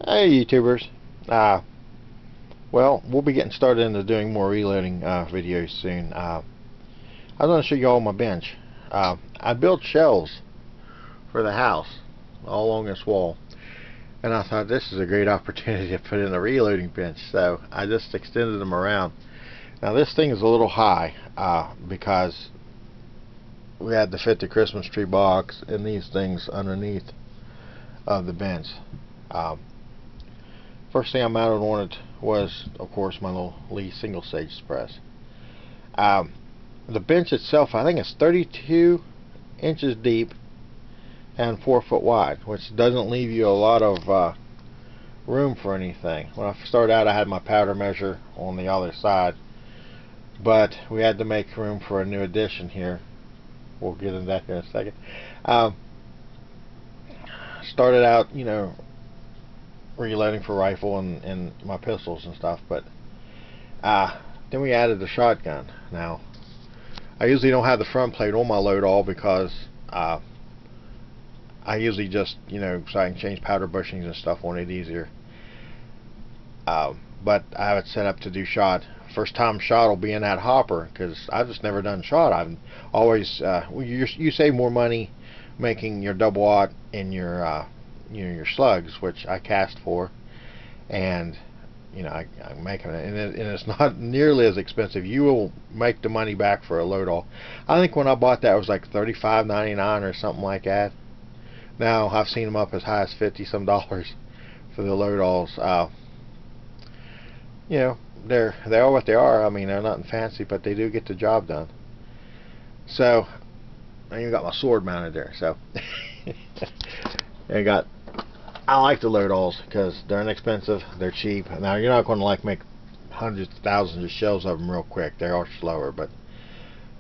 Hey YouTubers. Uh, well, we'll be getting started into doing more reloading videos soon. I was going to show you all my bench. I built shelves for the house all along this wall, and I thought this is a great opportunity to put in a reloading bench, so I just extended them around. Now this thing is a little high because we had to fit the Christmas tree box and these things underneath of the bench. First thing I mounted on it was, of course, my little Lee single stage press. The bench itself, I think it's 32 inches deep and 4 foot wide, which doesn't leave you a lot of room for anything. When I started out, I had my powder measure on the other side, but we had to make room for a new addition here. We'll get into that here in a second. Started out, reloading for rifle and my pistols and stuff, but then we added the shotgun. Now I usually don't have the front plate on my load all because I usually just so I can change powder bushings and stuff on it easier, but I have it set up to do shot. First time shot will be in that hopper because I've just never done shot. I've always you save more money making your double aught in your your slugs, which I cast for, and I'm making it, and it's not nearly as expensive. You will make the money back for a load all. I think when I bought that it was like $35.99 or something like that. Now I've seen them up as high as $50 some for the load alls. They are what they are. I mean, they're nothing fancy, but they do get the job done. So I even got my sword mounted there. So I like the load alls because they're inexpensive, they're cheap. Now you're not going to make hundreds of thousands of shells of them real quick. They are slower, but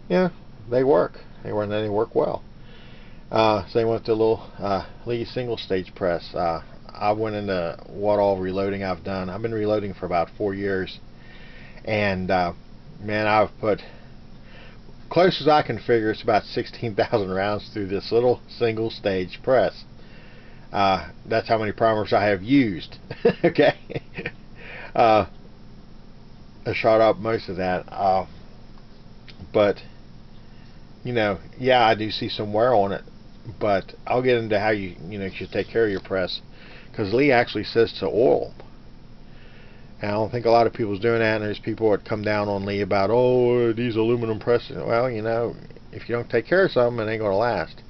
they work. They work well. Same with the little Lee single stage press. I went into what all reloading I've done. I've been reloading for about 4 years, and man, I've put, close as I can figure, it's about 16,000 rounds through this little single stage press. That's how many primers I have used. Okay. I shot up most of that, but yeah, I do see some wear on it, but I'll get into how you should take care of your press, because Lee actually says to oil. And I don't think a lot of people's doing that, and there's people that come down on Lee about, oh, these aluminum presses. Well, if you don't take care of something, it ain't going to last.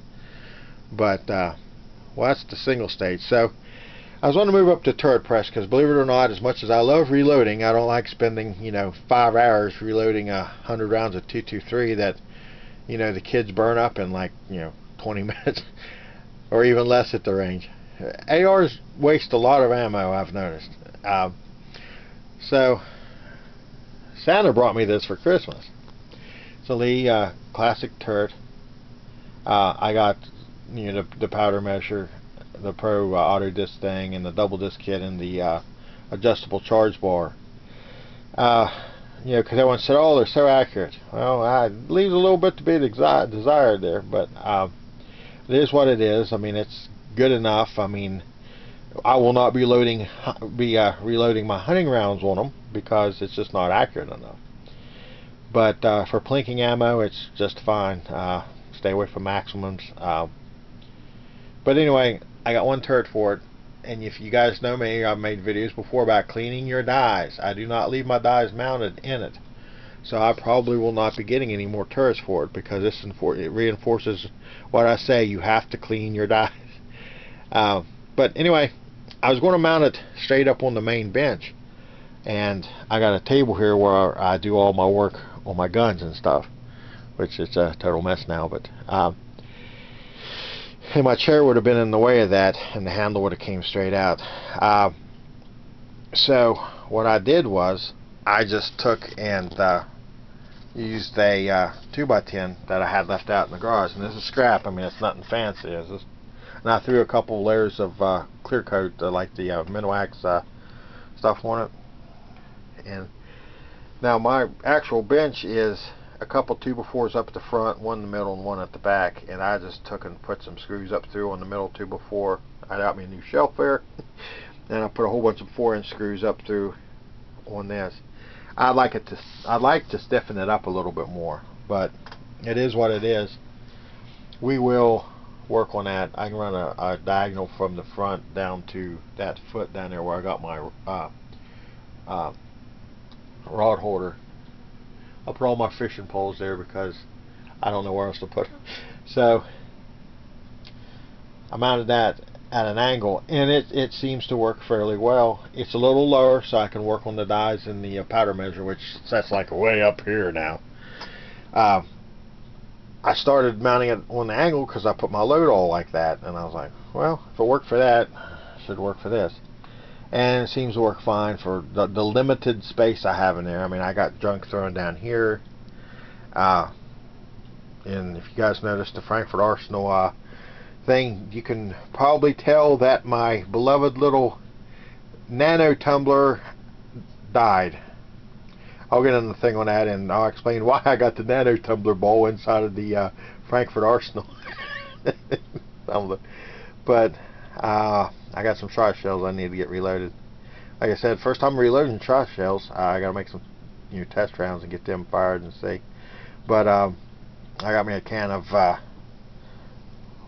But well, that's the single stage. So I was going to move up to turret press because, believe it or not, as much as I love reloading, I don't like spending 5 hours reloading 100 rounds of 223 that the kids burn up in 20 minutes or even less at the range. ARs waste a lot of ammo, I've noticed. So Santa brought me this for Christmas. It's a Lee classic turret. I got the powder measure, the Pro auto disc thing, and the double disc kit, and the adjustable charge bar. Because everyone said, oh, they're so accurate. Well, it leaves a little bit to be desired there, but it is what it is. I mean, it's good enough. I mean, I will not be reloading my hunting rounds on them because it's just not accurate enough. But for plinking ammo, it's just fine. Stay away from maximums. But anyway, I got one turret for it, and if you guys know me, I've made videos before about cleaning your dies. I do not leave my dies mounted in it, so I probably will not be getting any more turrets for it because it reinforces what I say. You have to clean your dies. But anyway, I was going to mount it straight up on the main bench, and I got a table here where I do all my work on my guns and stuff, which is a total mess now, but and my chair would have been in the way of that, and the handle would have came straight out. So what I did was I just took and used a 2x10 that I had left out in the garage, and this is scrap. I mean, it's nothing fancy. And I threw a couple layers of clear coat, like the Minwax stuff on it. And now my actual bench is a couple 2x4s up at the front, one in the middle and one at the back, and I just took and put some screws up through on the middle 2x4. I got me a new shelf there, and I put a whole bunch of 4-inch screws up through on this. I'd like to stiffen it up a little bit more, but it is what it is. We will work on that. I can run a diagonal from the front down to that foot down there where I got my rod holder. I'll put all my fishing poles there because I don't know where else to put them. So I mounted that at an angle, and it seems to work fairly well. It's a little lower, so I can work on the dies in the powder measure, which that's like way up here now. I started mounting it on the angle because I put my load all like that, and I was like, well, if it worked for that, it should work for this. And it seems to work fine for the limited space I have in there. I mean, I got junk thrown down here. And if you guys noticed the Frankford Arsenal thing, you can probably tell that my beloved little nano tumbler died. I'll get into the thing on that, and I'll explain why I got the nano tumbler bowl inside of the Frankford Arsenal. But I got some shot shells I need to get reloaded. Like I said, first time reloading shot shells, I got to make some test rounds and get them fired and see. But I got me a can of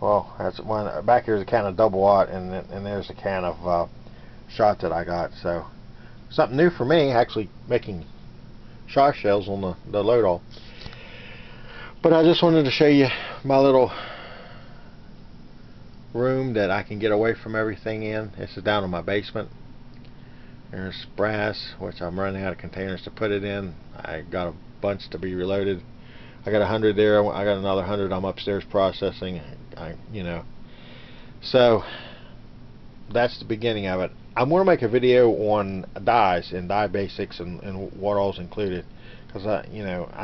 well, that's one back here's a can of double aught, and there's a can of shot that I got. So something new for me, actually making shot shells on the load all. But I just wanted to show you my little room that I can get away from everything in. This is down in my basement. There's brass, which I'm running out of containers to put it in. I got a bunch to be reloaded. I got 100 there. I got another 100 I'm upstairs processing. So that's the beginning of it. I'm going to make a video on dies and die basics and what all's included, because I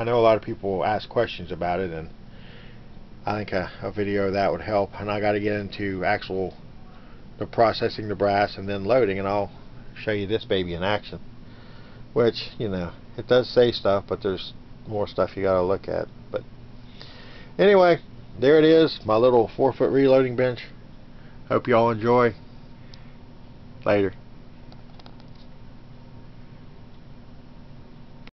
know a lot of people ask questions about it, and I think a video of that would help. And I got to get into the processing the brass and then loading, and I'll show you this baby in action, which it does say stuff, but there's more stuff you got to look at. But anyway, there it is, my little 4-foot reloading bench. Hope you all enjoy. Later.